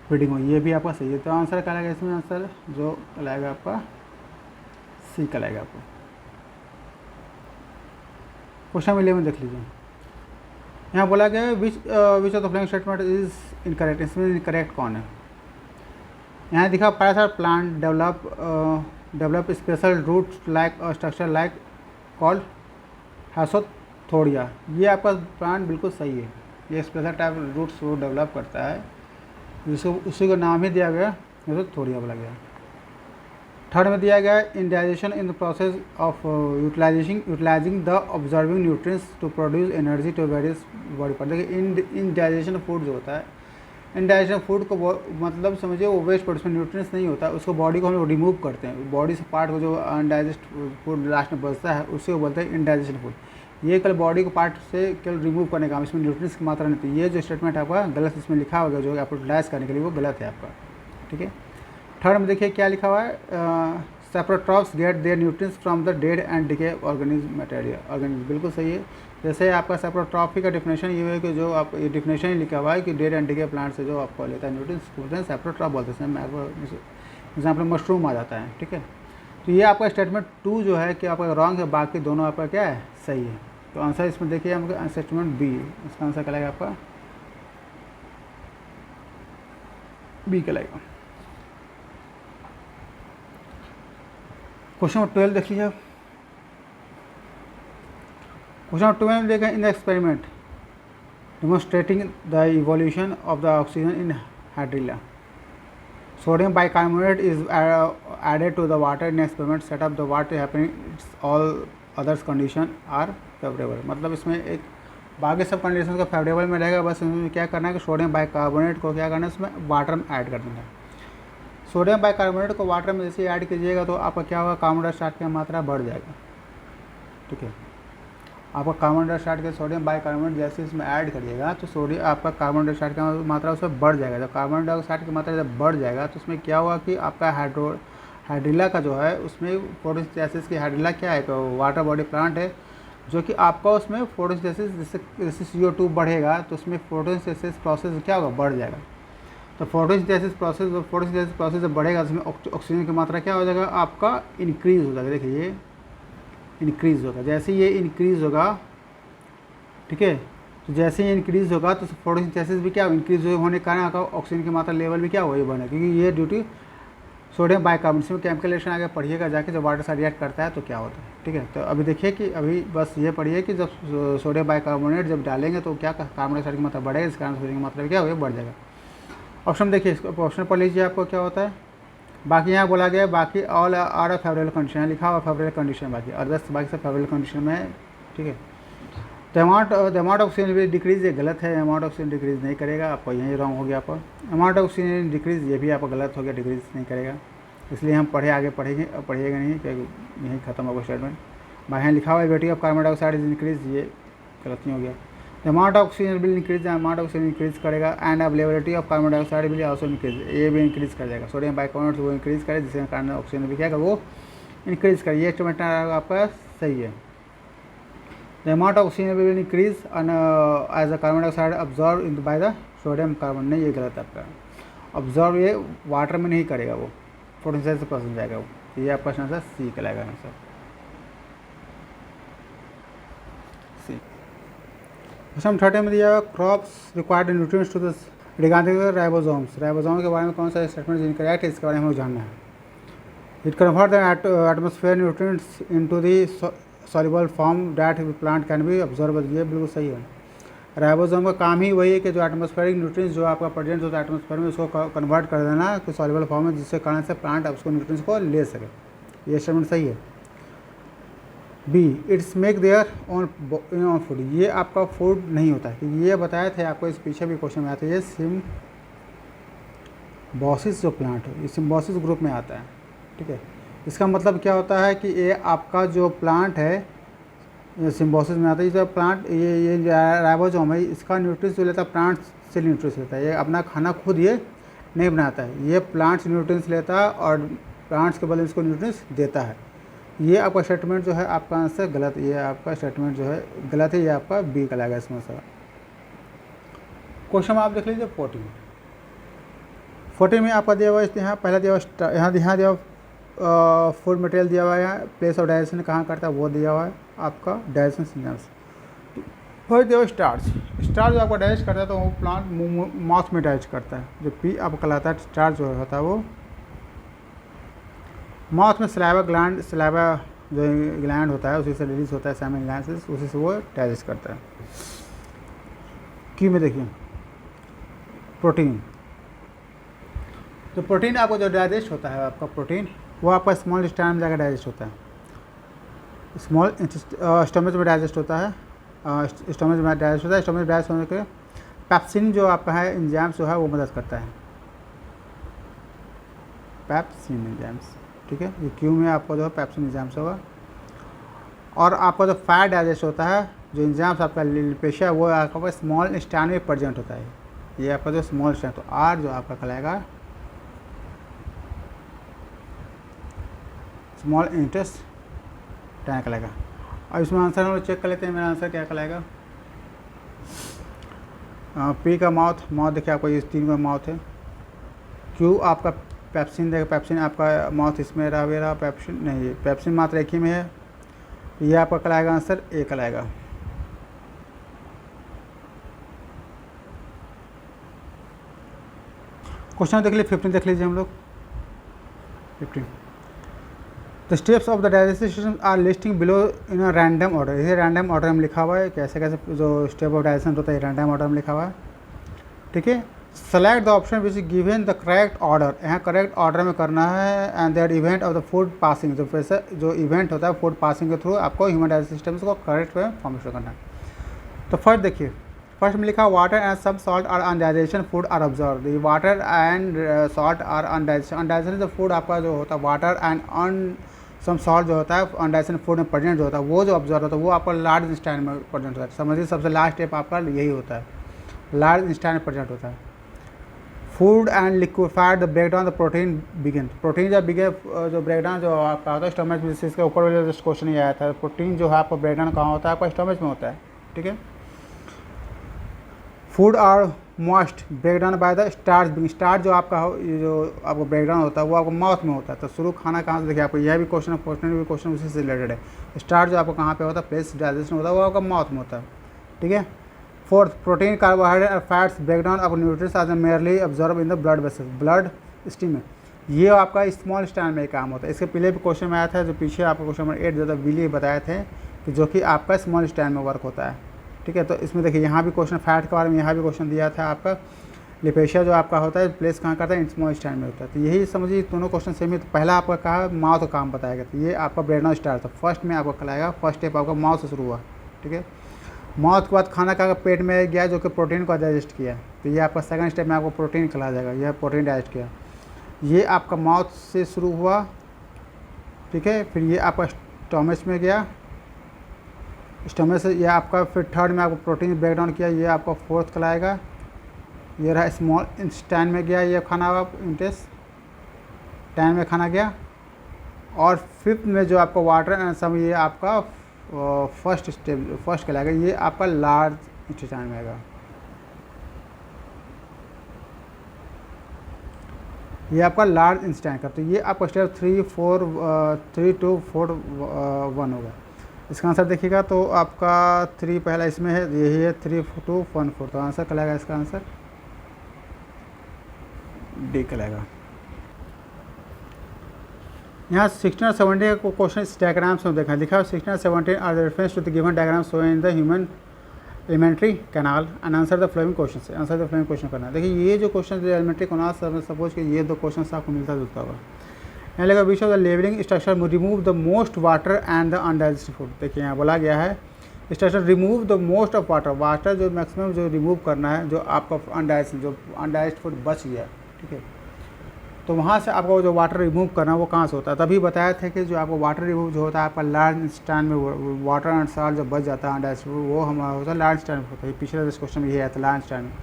A: फीडिंग होगी, ये भी आपका सही है। तो आंसर क्या लगेगा इसमें, आंसर जो लगेगा आपका सी का लगेगा आपको। क्वेश्चन 11 देख लीजिए, यहाँ बोला गया है which of the following statement is incorrect, इसमें इनकरेक्ट कौन है। यहाँ दिखा पड़ा था plant develop special root like structure like called haustoria, ये आपका प्लांट बिल्कुल सही है, ये स्पेशल टाइप रूट्स वो डेवलप करता है, जिसको उसी को नाम ही दिया गया हैसोथोरिया बोला गया। थर्ड में दिया गया indigestion in the process of utilising the observing nutrients to produce energy to various body part. देखिए इंडाइजेशन फूड जो होता है, इंडाइजेशन फूड को मतलब समझिए वो वेस्ट प्रोडक्ट में न्यूट्रिएंट्स नहीं होता, उसको बॉडी को हम लोग रिमूव करते हैं, बॉडी से पार्ट को जो अनडाइजेस्ट फूड लास्ट में बचता है उसी को बोलते हैं इंडाइजेशन फूड। ये कल बॉडी को पार्ट से केवल रिमूव करने का, इसमें न्यूट्रिएंट्स की मात्रा नहीं थी। ये जो स्टेटमेंट आपका गलत इसमें लिखा होगा जो आपको यूटिलाइज करने के लिए वो गलत है आपका, ठीक है। थर्ड में देखिए क्या लिखा हुआ है, saprotrophs get their nutrients from the dead and decay organism material, organism बिल्कुल सही है। जैसे आपका सेप्रोट्रॉफी का डिफिनेशन ये है कि जो आप ये डिफिनेशन ही लिखा हुआ है कि डेड एंड डिके प्लांट से जो आपको लेता है न्यूट्रिएंट्स बोलते हैं सेप्रोट्रॉप बोलते हैं, एग्जाम्पल मशरूम आ जाता है, ठीक है। तो ये आपका स्टेटमेंट 2 जो है कि आपका रॉन्ग है, बाकी दोनों आपका क्या है सही है। तो आंसर इसमें देखिए हमको स्टेटमेंट बी, इसका आंसर क्या लगेगा आपका बी का लगेगा। क्वेश्चन नंबर 12 देख लीजिए आप। क्वेश्चन नंबर 12 में देखा in the experiment demonstrating the evolution of the oxygen in hydrilla, sodium bicarbonate is added to the water in experiment setup the water happening it's all others condition are favourable. मतलब इसमें एक बाकी सब condition का favourable में रहेगा, बस इसमें क्या करना है कि सोडियम बाइकार्बोनेट को क्या करना है इसमें वाटर में ऐड कर देना है। सोडियम बाइकार्बोनेट को वाटर में जैसे ऐड कीजिएगा तो आपका क्या होगा कार्बन डाइऑक्साइड की मात्रा बढ़ जाएगा, ठीक है। आपका कार्बन डाइऑक्साइड के सोडियम बाइकार्बोनेट जैसे इसमें ऐड करिएगा तो सोडियम आपका कार्बन डाइऑक्साइड की मात्रा उसमें बढ़ जाएगा। जब कार्बन डाइऑक्साइड की मात्रा जब बढ़ जाएगा तो उसमें क्या होगा कि आपका हाइड्रिला का जो है उसमें फोटोसिंथेसिस की, हाइड्रिला क्या है तो वाटर बॉडी प्लांट है जो कि आपका उसमें फोटोसिंथेसिस जैसे CO2 बढ़ेगा तो उसमें फोटोसिंथेसिस प्रोसेस क्या होगा बढ़ जाएगा। तो फोटोसिंथेसिस प्रोसेस जब बढ़ेगा उसमें ऑक्सीजन की मात्रा क्या हो जाएगा आपका इंक्रीज़ हो जाएगा। देखिए ये इंक्रीज़ होगा, जैसे ये इंक्रीज़ होगा, ठीक है। तो जैसे ये इंक्रीज़ होगा तो फोटोसिंथेसिस भी क्या इंक्रीज़ होने के कारण आपका ऑक्सीजन की मात्रा लेवल भी क्या होगा ये बढ़ेगा, क्योंकि ये ड्यूटी सोडियम बाइकार्बोनेट में केमिकल रिएक्शन आगे पढ़िएगा जाके जब वाटर से रिएक्ट करता है तो क्या होता है, ठीक है। तो अभी देखिए कि अभी बस ये पढ़िए कि जब सोडियम बाइकार्बोनेट जब डालेंगे तो क्या कार्बन डाइऑक्साइड की मात्रा बढ़ेगा, इस कारण सोडियम की मात्रा भी क्या होगी बढ़ जाएगा। ऑप्शन देखिए, इसको ऑप्शन पढ़ लीजिए आपको क्या होता है। बाकी यहाँ बोला गया बाकी ऑल आर फेवरेबल कंडीशन लिखा हुआ, फेवरेबल कंडीशन बाकी अदर्स बाकी सब फेवरेबल कंडीशन में है, ठीक है। The amount of oxygen will decrease, ये गलत है, अमाउंट ऑफ ऑक्सीजन डिक्रीज नहीं करेगा, आपको यही रॉन्ग हो गया। आपका अमाउंट ऑफ ऑक्सीजन डिक्रीज ये भी आपका गलत हो गया, डिक्रीज नहीं करेगा, इसलिए हम आगे पढ़िएगा नहीं क्योंकि यही खत्म होगा स्टेटमेंट। बाहर लिखा हुआ है वेटी of carbon dioxide is increase, ये गलत नहीं हो गया। The amount of oxygen will increase, amount of oxygen increase करेगा and availability of carbon dioxide will also increase, ये भी इंक्रीज कर जाएगा। सोडियम बाइकार्बोनेट वो इंक्रीज करे जिसके कारण ऑक्सीजन भी क्या वो इंक्रीज करे, ये स्टेटमेंट आपका सही है। The amount of oxygen will increase as a carbon dioxide absorb by the sodium carbon, नहीं ये गलत है आपका। ऑब्जॉर्व ये वाटर में नहीं करेगा, वो फोटोसिंथेसिस प्रोसेस जाएगा वो, ये आपका आंसर सी कहलाएगा आंसर सी। क्वेश्चन 30 में दिया हुआ crops required nutrients to the regarding ribosomes, ribosome के बारे में कौन सा स्टेटमेंट इनकरेक्ट है, इसके बारे में हमें जानना है। It convert the atmosphere nutrients into the soluble form that plant can be observe, ये बिल्कुल सही है। राइबोसोम का काम ही वही है कि जो एटमॉस्फेरिक न्यूट्रिएंट्स जो आपका प्रेजेंट होता है एटमॉस्फेयर में उसको कन्वर्ट कर देना कि सॉल्युबल फॉर्म में, जिससे कारण से प्लांट उसको न्यूट्रिएंट्स को ले सके, ये स्टेटमेंट सही है। B it's make their on food, ये आपका फूड नहीं होता है, ये बताए थे आपको इस पीछे भी क्वेश्चन में आते हैं। ये सिम्बोसिस जो प्लांट है ये सिम्बोसिस ग्रुप में आता है, ठीक है। इसका मतलब क्या होता है कि ये आपका जो प्लांट है ये सिम्बोसिस में आता है। जो प्लांट ये राइबोसोम है इसका न्यूट्रिएंट्स जो लेता है प्लांट से न्यूट्रिएंट्स लेता है, ये अपना खाना खुद ये नहीं बनाता है, ये प्लांट्स न्यूट्रिएंट्स लेता है और प्लांट्स के बदले इसको न्यूट्रिएंट्स देता है। ये आपका स्टेटमेंट जो है आपका आंसर गलत, ये आपका स्टेटमेंट जो है गलत है, ये आपका बी का लगेगा इसमें सर। क्वेश्चन आप देख लीजिए 40 में आपका दिया हुआ है, यहाँ पहला दिया हुआ यहाँ दिया हुआ फूड मटेरियल दिया हुआ है, प्लेस ऑफ डाइजेशन कहाँ करता है वो दिया हुआ है आपका डाइजेशन सिग्नल्स। फर्स्ट जो स्टार्च, स्टार्च जो आपको डाइजेस्ट करता है तो वो प्लांट माउथ में डाइजेस्ट करता है। जो पी आपको कहलाता है स्टार्च जो होता है वो माउथ में सलाइवा ग्लैंड, सलाइवा जो ग्लैंड होता है उसी से रिलीज होता है, सेमेन ग्लैंड से, उसी से वो डाइजेस्ट करता है। क्यू में देखिए प्रोटीन, तो प्रोटीन आपको जो डाइजेस्ट होता है आपका प्रोटीन वो आपका स्मॉल इंटेस्टाइन में जाकर डाइजेस्ट होता है, स्मॉल स्टमच में डाइजेस्ट होता है, स्टमच में डाइजेस्ट होता है। स्टमच में डाइजेस्ट होने के पैप्सिन जो आपका है एंजाइम्स जो है वो मदद करता है, पैप्सिन एंजाइम्स, ठीक है। ये क्यू में आपको जो है पैप्सिन एंजाइम्स होगा। और आपका जो फैट डाइजेस्ट होता है, जो एंजाइम्स आपका लिपेशिया वो आपका स्मॉल इंटेस्टाइन में प्रेजेंट होता है, ये आपका जो स्मॉल इंटेस्टाइन, तो आर जो आपका कहलाएगा स्मॉल इंटेस्टाइन कहलाएगा। अब इसमें आंसर हम लोग चेक कर लेते हैं, मेरा आंसर क्या कहलाएगा। पी का माउथ, माउथ देखिए आपको ये 3 का माउथ है। क्यू आपका पैप्सिन देखिए, पैप्सिन आपका माउथ इसमें रहा, पैप्सिन नहीं, पैप्सिन मात्र एक ही में है, ये आपका कहलाएगा आंसर ए कहलाएगा। क्वेश्चन देख लीजिए 15 देख लीजिए हम लोग 15। The steps of the digestive system are listing below in a random order, इसे रैंडम ऑर्डर में लिखा हुआ है, कैसे कैसे जो स्टेप ऑफ डाइजेशन होता है रैंडम ऑर्डर में लिखा हुआ है, ठीक है। Select the option which is given the correct order, यहाँ करेक्ट ऑर्डर में करना है। And that event of the food passing, जो इवेंट होता है फूड पासिंग के थ्रू आपको ह्यूमन डाइजेस्टिव सिस्टम को करेक्ट वे फॉर्मेशन करना है। तो फर्स्ट देखिए, फर्स्ट में लिखा water and some salt are undigestion food are observe, water and salt are undigestion, undigestion जो फूड आपका जो होता है वाटर एंड अन सम सॉल्ट जो होता है अनडाइजेशन फूड में प्रेजेंट जो होता है वो जो ऑब्जर्व होता है वो आपका लार्ज इंटेस्टाइन में प्रेजेंट होता है। समझिए सबसे लास्ट स्टेप आपका यही होता है, लार्ज इंटेस्टाइन में प्रेजेंट होता है। Food and liquefied the break down the protein begin, protein जब बिगे जो ब्रेक डाउन जो आपका होता है स्टमच में, इसके ऊपर वाले जस्ट क्वेश्चन ये आया था, प्रोटीन जो है आपका ब्रेक डाउन कहाँ होता है, आपका स्टमच में होता है, ठीक है। Food are moist break down by the starch, starch जो आपका ये जो आपको ब्रेक डाउन होता है वो आपको माउथ में होता है। तो शुरू खाना कहाँ से देखिए आपको यह भी क्वेश्चन भी क्वेश्चन उसी से रिलेटेड है। स्टार्च जो आपको कहाँ पे होता है प्लेस डाइजेशन होता है वो आपका माउथ में होता है, ठीक है। फोर्थ, प्रोटीन कार्बोहाइड्रेट और fats break down of nutrients are merely observe in the blood vessels, blood stream में, ये आपका स्मॉल इंटेस्टाइन में काम होता है। इसके पहले भी क्वेश्चन में आया था, जो पीछे आपको क्वेश्चन नंबर 8 ज़्यादा विली बताए थे कि जो कि आपका स्मॉल इंटेस्टाइन में वर्क होता है, ठीक है। तो इसमें देखिए यहाँ भी क्वेश्चन फैट के बारे में यहाँ भी क्वेश्चन दिया था आपका, लिपेशिया जो आपका होता है प्लेस कहाँ करता है स्मॉल इंटेस्टाइन में होता है। तो यही समझिए दोनों क्वेश्चन सेम है। तो पहला आपका कहा माउथ का काम बताएगा, तो ये आपका ब्रेक डाउन स्टार्ट था, फर्स्ट में आपको कहलाएगा, फर्स्ट स्टेप आपका माउथ से शुरू हुआ, ठीक है। माउथ के बाद खाना का पेट में गया जो कि प्रोटीन को डाइजेस्ट किया, तो ये आपका सेकंड स्टेप में आपको प्रोटीन खिलाया जाएगा, यह प्रोटीन डाइजेस्ट किया, ये आपका माउथ से शुरू हुआ, ठीक है। फिर ये आपका स्टमच में गया, स्टमच से ये आपका फिर थर्ड में आपको प्रोटीन ब्रेक डाउन किया, ये आपका फोर्थ कहलाएगा। ये रहा स्मॉल इंटेस्टाइन में गया, ये खाना आप इंटेस्टाइन में खाना गया। और फिफ्थ में जो आपका वाटर एंड सम, ये आपका फर्स्ट स्टेप फर्स्ट कहलाएगा, ये आपका लार्ज इंटेस्टाइन में आएगा। ये आपका लार्ज इंटेस्टाइन का, तो ये आपका स्टेप 3, 2, 4, 1 होगा। इसका आंसर देखिएगा तो आपका 3 पहला इसमें है, यही है 3, 2, 1, 4, तो आंसर कहलाएगा इसका आंसर डी कहलाएगा। यहाँ 16 और 17 को क्वेश्चन इस डायग्राम्स में देखा लिखा है, 16 और 17 are the reference to the given diagram show in the human alimentary canal and answer the following question से, आंसर द फ्लोइंग क्वेश्चन करना है। देखिए ये जो क्वेश्चन जो एलिमेंट्री कैनाल सपोज कि ये 2 क्वेश्चन आपको मिलता जुलता होगा। यहाँ लगा which of the labelling structure remove the most water and the undigested food, देखिए यहाँ बोला गया है structure remove the most of water, water जो मैक्सिमम जो रिमूव करना है जो आपका अनडाइजेस्टेड फूड बच गया, ठीक है। तो वहाँ से आपको जो वाटर रिमूव करना है वो कहाँ से होता है, तभी बताया था कि जो आपको वाटर रिमूव जो होता है आपका लार्ज इंटेस्टाइन में वाटर एंड सॉल्ट जब बच जाता है अनडाइजेस्टेड वो हमारा होता है लार्ज इंटेस्टाइन में होता है। पिछले क्वेश्चन में ये आया था लार्ज इंटेस्टाइन में,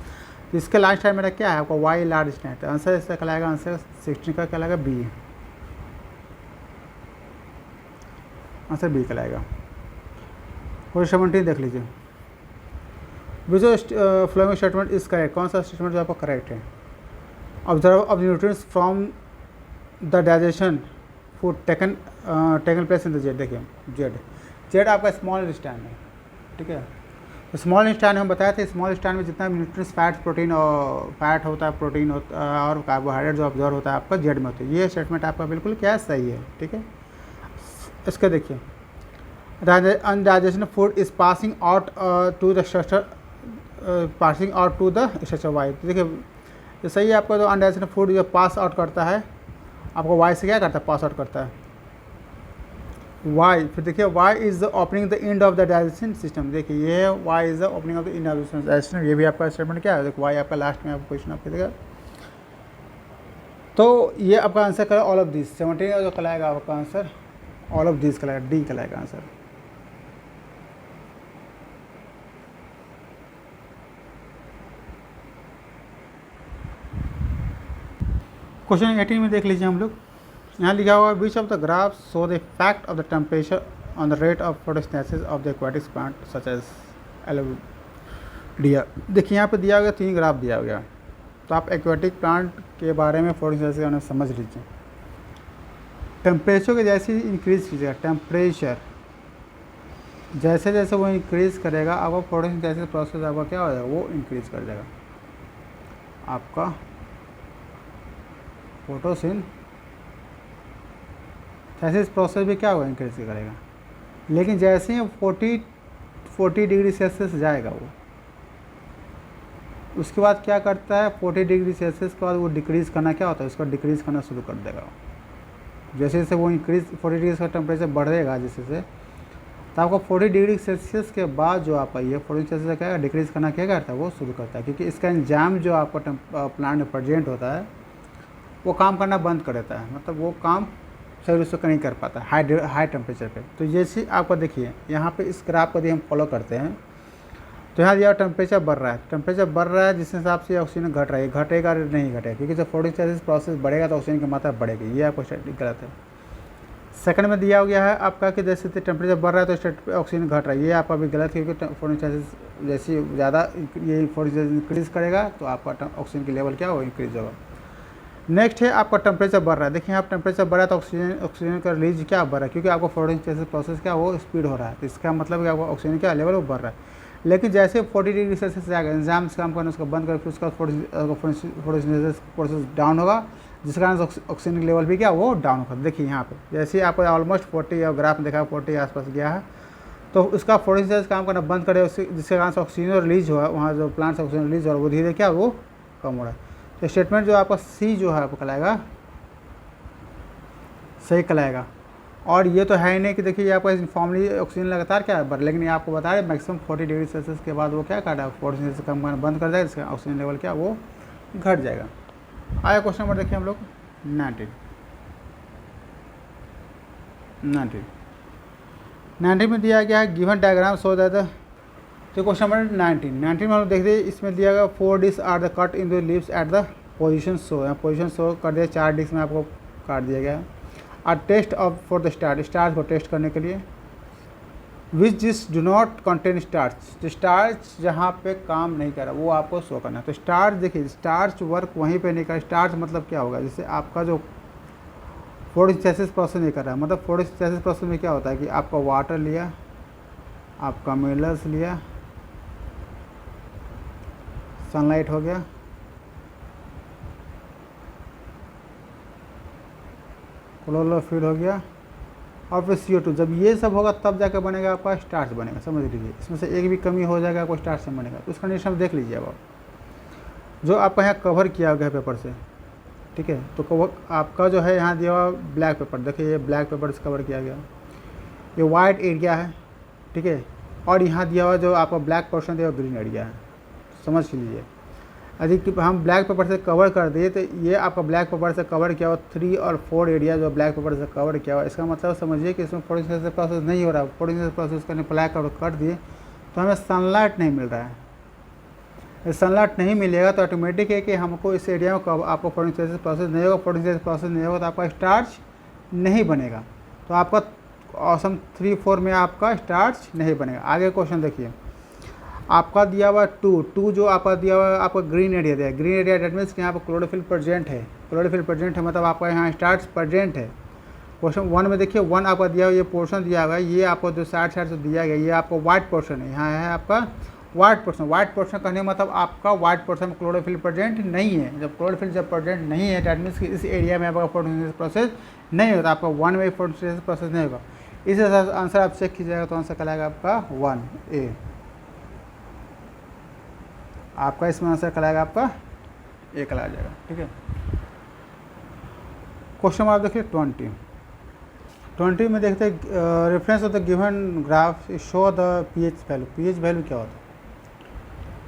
A: तो इसके लार्ज इंटेस्टाइन मेरा क्या है आपका वाई लार्ज इंटेस्टाइन, तो आंसर इसका कहलाएगा आंसर 16 का कहलाएगा बी, आंसर बी कहलाएगा। क्वेश्चन 17 देख लीजिए, विच फ्लोइंग स्टेटमेंट इज करेक्ट, कौन सा स्टेटमेंट जो आपका करेक्ट है। Observe of nutrients from the digestion food taken place in the Z, देखिए जेड आपका स्मॉल इंटेस्टाइन है, ठीक है। स्मॉल इंटेस्टाइन हम बताया था, स्मॉल इंटेस्टाइन में जितना न्यूट्रिएंट्स, फैट, प्रोटीन और फैट होता है, प्रोटीन होता है और कार्बोहाइड्रेट जो ऑब्जर्व होता है आपका जेड में होता है। ये स्टेटमेंट आपका बिल्कुल क्या सही है, ठीक है। इसके देखिए, undigestion food is passing out to the structure, passing out to the structure Y. देखिए ये सही है आपका, जो अनडाइजेशन फूड जो पास आउट करता है आपको वाई से क्या करता है, पास आउट करता है वाई। फिर देखिए Y is the opening the end of the digestion system. देखिए ये Y is the opening of the end of the digestion, ये भी आपका स्टेटमेंट क्या है। देखो वाई आपका लास्ट में आपको क्वेश्चन आपको देगा। तो ये आपका आंसर करेगा ऑल ऑफ दिस। 17 जो कहलाएगा आपका आंसर ऑल ऑफ दिस कहलाएगा, डी कहलाएगा आंसर। क्वेश्चन 18 में देख लीजिए हम लोग, यहाँ लिखा हुआ है which of the graph show the effect of the temperature on the rate of photosynthesis of the aquatic plant such as elodea. देखिए यहाँ पे दिया गया 3 ग्राफ दिया गया, तो आप एक्वाटिक प्लांट के बारे में फोटोसिंथेसिस समझ लीजिए। टेम्परेचर के जैसे इंक्रीज कीजिएगा, टेम्परेचर जैसे जैसे वो इंक्रीज करेगा आपका फोटोसिंथेसिस प्रोसेस आपका क्या हो जाएगा, वो इंक्रीज कर जाएगा आपका फोटोसिंथेसिस प्रोसेस भी क्या होगा, इंक्रीज करेगा। लेकिन जैसे ही 40 डिग्री सेल्सियस जाएगा वो, उसके बाद क्या करता है 40 डिग्री सेल्सियस के बाद वो डिक्रीज़ करना क्या होता है, उसका डिक्रीज़ करना शुरू कर देगा। जैसे जैसे वो इंक्रीज 40 डिग्री का टेम्परेचर बढ़ेगा जैसे तो आपको 40 डिग्री सेल्सियस के बाद जो आपका ये 40 सेल्सियस क्या डिक्रीज़ करना क्या करता है, वो शुरू करता है। क्योंकि इसका एंजाइम जो आपका प्लांट में प्रेजेंट होता है वो काम करना बंद कर देता है, मतलब वो काम सही रूप से नहीं कर पाता हाई टेम्परेचर पे। तो जैसे आपको देखिए यहाँ पे इस ग्राफ को यदि हम फॉलो करते हैं तो यहाँ दिया टेम्परेचर बढ़ रहा है, टेम्परेचर बढ़ रहा है जिस हिसाब से ऑक्सीजन घट रहा है, घटेगा नहीं घटेगा, क्योंकि जब फोटोसिंथेसिस प्रोसेस बढ़ेगा तो ऑक्सीजन की मात्रा बढ़ेगी। ये आपको गलत है। सेकंड में दिया गया है आपका कि जैसे टेम्परेचर बढ़ रहा है तो ऑक्सीजन घट रहा है, ये आपका भी गलत है, क्योंकि फोटोसिंथेसिस जैसे ज़्यादा ये फोटोसिंथेसिस इंक्रीज़ करेगा तो आपका ऑक्सीजन की लेवल क्या होगा, इंक्रीज होगा। नेक्स्ट है आपका टेम्परेचर बढ़ रहा है। देखिए आप टेम्परेचर बढ़ रहा है तो ऑक्सीजन का रिलीज क्या बढ़ रहा है, क्योंकि आपको फोटोसिंथेसिस प्रोसेस क्या वो स्पीड हो रहा है, तो इसका मतलब कि आपका ऑक्सीजन क्या लेवल वो बढ़ रहा है। लेकिन जैसे 40 डिग्री सेल्सियस जाएगा, एंजाइम्स काम करना उसको बंद करके उसका फोटोसिंथेसिस प्रोसेस डाउन होगा, जिस कारण ऑक्सीजन की लेवल भी क्या वो डाउन होगा। देखिए यहाँ पे जैसे आपको ऑलमोस्ट 40 और ग्राफ में देखा 40 आसपास गया है तो उसका फोटोसिंथेसिस काम करना बंद करे, जिसके कारण से ऑक्सीजन रिलीज हुआ, वहाँ जो प्लांट से ऑक्सीजन रिलीज हो रहा है वो धीरे क्या वो कम हो रहा है। तो स्टेटमेंट जो आपका सी जो है आपको कहलाएगा सही कहलाएगा। और ये तो है ही नहीं कि देखिए आपका फॉर्मली ऑक्सीजन लगातार क्या है बढ़, लेकिन ये आपको बता रहे मैक्सिमम 40 डिग्री सेल्सियस के बाद वो क्या कर रहा है, फोटोसिंथेसिस कम करना बंद कर देगा, जिसका ऑक्सीजन लेवल क्या वो घट जाएगा। आया क्वेश्चन नंबर देखिए हम लोग 19 में दिया गया है गिवन डायग्राम सो दैट। तो क्वेश्चन नंबर 19 में हम लोग देखते हैं, इसमें दिया गया 4 dish are the cut in the leaves at the position show. यहाँ पोजीशन शो कर दिया, 4 डिश में आपको काट दिया गया है। और test of for the starch को टेस्ट करने के लिए which dish do not contain starch, तो स्टार्च जहाँ पे काम नहीं कर रहा वो आपको शो करना है। तो स्टार्च देखिए स्टार्च वर्क वहीं पे नहीं कर, स्टार्च मतलब क्या होगा, जैसे आपका जो फोटोसिंथेसिस प्रोसेस नहीं कर रहा है, मतलब फोटोसिंथेसिस प्रोसेस में क्या होता है कि आपका वाटर लिया, आपका मिनरल्स लिया, सनलाइट हो गया, क्लोरोफिल हो गया और फिर CO2। जब ये सब होगा तब जाकर बनेगा आपका स्टार्च बनेगा, समझ लीजिए। इसमें से एक भी कमी हो जाएगा आपको स्टार्च से बनेगा। तो उसका कंडीशन देख लीजिए अब आप जो आपका यहाँ कवर किया गया पेपर से, ठीक है। तो कवर आपका जो है यहाँ दिया हुआ ब्लैक पेपर, देखिए ये ब्लैक पेपर से कवर किया गया, ये वाइट एरिया है, ठीक है। और यहाँ दिया हुआ जो आपका ब्लैक पोर्शन दिया हुआ ग्रीन एरिया है, समझ लीजिए। यदि हम ब्लैक पेपर से कवर कर दिए तो ये आपका ब्लैक पेपर से कवर किया हुआ 3 और 4 एरिया जो ब्लैक पेपर से कवर किया हुआ, इसका मतलब समझिए कि इसमें फोटोसिंथेसिस प्रोसेस नहीं हो रहा है। फोटोसिंथेसिस प्रोसेस करने ब्लैक कवर कर दिए तो हमें सनलाइट नहीं मिल रहा है। सनलाइट नहीं मिलेगा तो ऑटोमेटिक है कि हमको इस एरिया में आपको फोटोसिंथेसिस प्रोसेस नहीं होगा, फोटोसिंथेसिस प्रोसेस नहीं होगा तो आपका स्टार्च नहीं बनेगा, तो आपका ऑसम 3-4 में आपका स्टार्च नहीं बनेगा। आगे क्वेश्चन देखिए, आपका दिया हुआ 2 जो आपका दिया हुआ आपका ग्रीन एरिया दिया है, ग्रीन एरिया डेट मीन्स कि यहाँ पर क्लोरोफिल प्रेजेंट है, क्लोरोफिल प्रेजेंट है मतलब आपका यहाँ स्टार्च प्रेजेंट है। क्वेश्चन 1 में देखिए 1 आपका दिया हुआ ये पोर्शन दिया हुआ है, ये आपको जो साइड से दिया गया ये आपको वाइट पोर्शन है, यहाँ है आपका वाइट पोर्शन कहने का मतलब आपका वाइट पोर्शन में क्लोरोफिल प्रेजेंट नहीं है। जब क्लोरोफिल जब प्रेजेंट नहीं है दैट मीन्स कि इस एरिया में आपका फोटोसिंथेसिस प्रोसेस नहीं होता, आपका 1 वे फोटोसिंथेसिस प्रोसेस नहीं होगा। इस हिसाब से आंसर आप चेक कीजिएगा तो आंसर कहलाएगा आपका 1A। आपका इसमें आंसर कहलाएगा आपका A कहलाया जाएगा। ठीक है, क्वेश्चन आप देखिए 20 में देखते हैं reference of the given graph show the pH value. pH value क्या होता है?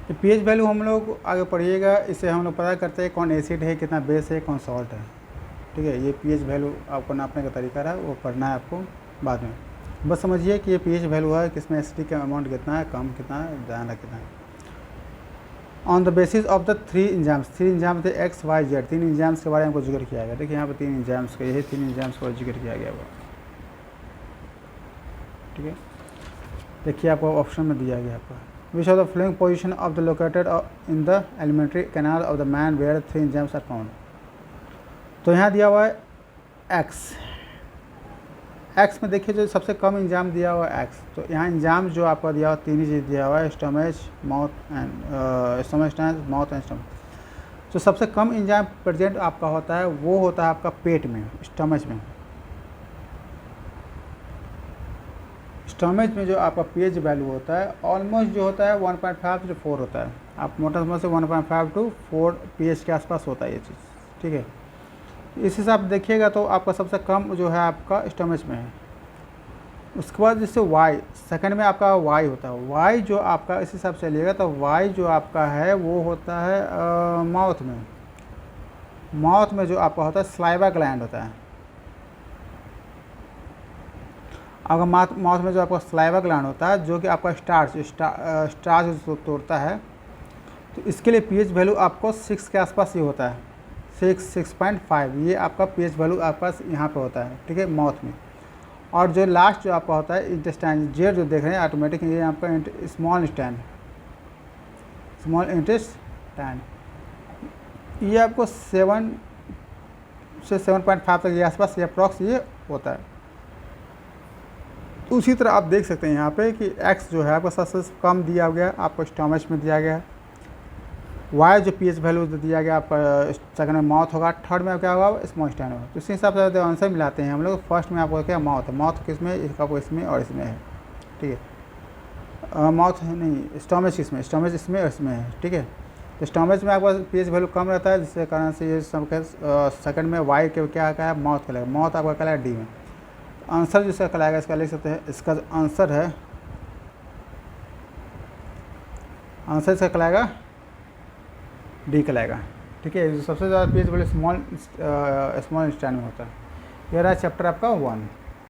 A: तो pH वैल्यू हम लोग आगे पढ़िएगा, इससे हम लोग पता करते हैं कौन एसिड है, कितना बेस है, कौन सॉल्ट है। ठीक है, ये pH वैल्यू आपको नापने का तरीका है, वो पढ़ना है आपको बाद में। बस समझिए कि ये pH वैल्यू है, किसमें एसिडिक का अमाउंट कितना है, कम कितना है, ज़्यादा कितना है। On the basis of the 3 enzymes, 3 इंजाम थे X, Y, Z, 3 इंजाम्स के बारे में हमको जिक्र किया गया। देखिए यहाँ पर 3 इंजाम्स का, यही 3 इंजाम्स का जिक्र किया गया हुआ। ठीक है, देखिए आपको ऑप्शन में दिया गया आपका which of the following position of the located in the alimentary canal of the man where 3 enzymes are found. तो यहाँ दिया हुआ है एक्स में देखिए जो सबसे कम इंजाम दिया हुआ है एक्स। तो यहाँ इंजाम जो आपका दिया हुआ 3 ही चीज़ दिया हुआ है, stomach, mouth and stomach, mouth and stomach. जो सबसे कम इंजाम प्रेजेंट आपका होता है वो होता है आपका पेट में, स्टमच में। स्टमच में जो आपका pH वैल्यू होता है ऑलमोस्ट जो होता है 1.5 से 4 होता है। आप मोटा समझ से 1.5 to 4 pH के आसपास होता है ये चीज़। ठीक है, इस हिसाब से देखिएगा तो आपका सबसे कम जो है आपका स्टमच में है। उसके बाद जैसे वाई, सेकंड में आपका वाई होता है। वाई जो आपका इस हिसाब से चलिएगा तो वाई जो आपका है वो होता है माउथ में। माउथ में जो आपका होता है स्लाइवा ग्लैंड होता है। अगर माउथ में जो आपका स्लाइवा ग्लैंड होता है जो कि आपका स्टार्च तोड़ता है, तो इसके लिए pH वैल्यू आपको 6 के आसपास ही होता है, 6.5। ये आपका pH वैल्यू आपका यहाँ पे होता है। ठीक है, माउथ में। और जो लास्ट जो आपका होता है इंटेस्टाइन, जेड जो देख रहे हैं ऑटोमेटिक, ये आपका स्मॉल इंटेस्टाइन, ये आपको 7 से 7.5 तक ये आसपास ये अप्रॉक्स ये होता है। उसी तरह आप देख सकते हैं यहाँ पे कि x जो है आपका सबसे कम दिया गया आपको स्टमच में दिया गया है। y जो pH वैल्यू दिया गया आपका सेकंड में माउथ होगा, थर्ड में क्या होगा स्मॉल इंटेस्टाइन होगा। तो इसी हिसाब से आंसर मिलाते हैं हम लोग। फर्स्ट में आपको क्या माउथ है, माउथ किसमें, आपको इसमें और इसमें है। ठीक है, माउथ नहीं, स्टमच इसमें, स्टमच इसमें और इसमें है। ठीक है, तो स्टमच में आपका pH वैल्यू कम रहता है, जिसके कारण से ये सब सेकंड में y के क्या है माउथ कहलाएगा। माउथ आपका कहलाएगा डी में। आंसर जिसका कहलाएगा इसका लिख सकते हैं, इसका आंसर है, आंसर इसका कहलाएगा डी कहलाएगा। ठीक है, सबसे ज़्यादा pH वैल्यू स्मॉल इंटेस्टाइन में होता है। ये रहा चैप्टर आपका 1।